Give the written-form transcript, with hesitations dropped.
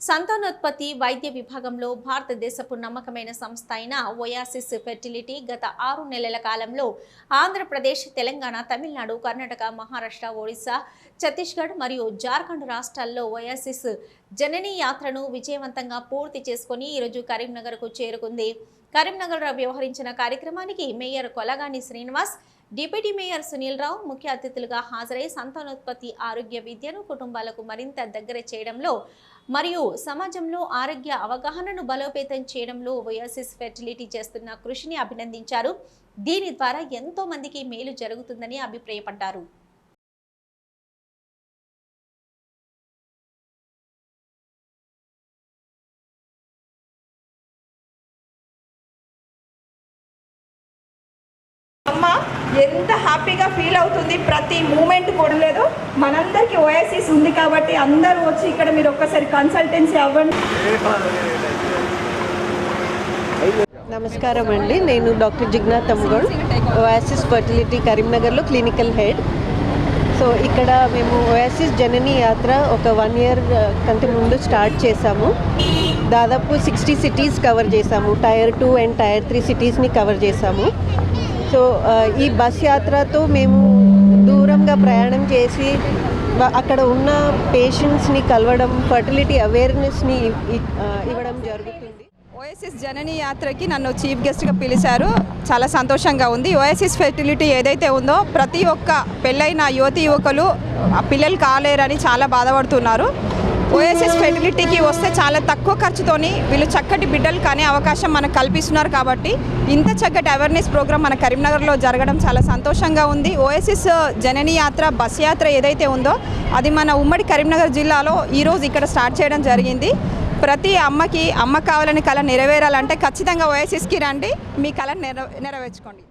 సంతానోత్పత్తి వైద్య విభాగంలో భారతదేశపు నమ్మకమైన సంస్థ అయిన ఒయాసిస్ ఫెర్టిలిటీ గత 6 నెలల కాలంలో ఆంధ్రప్రదేశ్, తెలంగాణ, తమిళనాడు, కర్ణాటక, మహారాష్ట్ర, ఒడిశా, ఛత్తీస్గఢ్ మరియు జార్ఖండ్ రాష్ట్రాల్లో ఒయాసిస్ జననీ యాత్రను విజయవంతంగా పూర్తి చేసుకుని ఈరోజు కరీంనగర్కు చేరుకుంది. కరీంనగర్లో వ్యవహరించిన కార్యక్రమానికి mayor Kolagani Srinivas, deputy mayor Sunil Rao ముఖ్య అతిథులుగా హాజరై సంతానోత్పత్తి ఆరోగ్య విద్యను కుటుంబాలకు మరింత దగ్గర చేయడంలో మరియు సమాజంలో ఆరోగ్య అవగాహనను బలోపేతం చేయడంలో ఒయాసిస్ ఫెర్టిలిటీ చేస్తున్న కృషిని అభినందించారు. దీని ద్వారా ఎంతో మందికి మేలు జరుగుతుందని అభిప్రాయపడ్డారు. అమ్మ ఎంత హ్యాపీగా ఫీల్ అవుతుంది, ప్రతి మూమెంట్ కూడా లేదు. మనందరికీ ఓఎస్ఎస్ ఉంది కాబట్టి అందరూ వచ్చి ఇక్కడ మీరు ఒక్కసారి కన్సల్టెన్సీ అవ్వండి. నమస్కారం అండి, నేను డాక్టర్ జిగ్నా తమ్గౌడ్, ఓయాసిస్ ఫర్టిలిటీ కరీంనగర్లో క్లినికల్ హెడ్. సో ఇక్కడ మేము ఓయాసిస్ జననీ యాత్ర ఒక 1 year కంటే ముందు స్టార్ట్ చేశాము. దాదాపు 60 cities కవర్ చేశాము. Tier 2 అండ్ Tier 3 సిటీస్ని కవర్ చేశాము. సో ఈ బస్ యాత్రతో మేము దూరంగా ప్రయాణం చేసి అక్కడ ఉన్న పేషెంట్స్ని కలవడం, ఫర్టిలిటీ అవేర్నెస్ని ఇవ్వడం జరుగుతుంది. ఓఎస్ఎస్ జననీ యాత్రకి నన్ను చీఫ్ గెస్ట్గా పిలిచారు. చాలా సంతోషంగా ఉంది. ఓఎస్ఎస్ ఫెర్టిలిటీ ఏదైతే ఉందో ప్రతి ఒక్క పెళ్ళైన యువతి యువకులు పిల్లలు కాలేరని చాలా బాధపడుతున్నారు. ఓఎస్ఎస్ ఫెర్టిలిటీకి వస్తే చాలా తక్కువ ఖర్చుతోని వీళ్ళు చక్కటి బిడ్డలు కానే అవకాశం మనకు కల్పిస్తున్నారు. కాబట్టి ఇంత చక్కటి అవేర్నెస్ ప్రోగ్రామ్ మన కరీంనగర్లో జరగడం చాలా సంతోషంగా ఉంది. ఓఎస్ఎస్ జననీ యాత్ర బస్ యాత్ర ఏదైతే ఉందో అది మన ఉమ్మడి కరీంనగర్ జిల్లాలో ఈరోజు ఇక్కడ స్టార్ట్ చేయడం జరిగింది. ప్రతి అమ్మ కావాలని కళ నెరవేరాలంటే ఖచ్చితంగా ఓఎస్ఎస్కి రండి, మీ కళ నెరవేర్చుకోండి.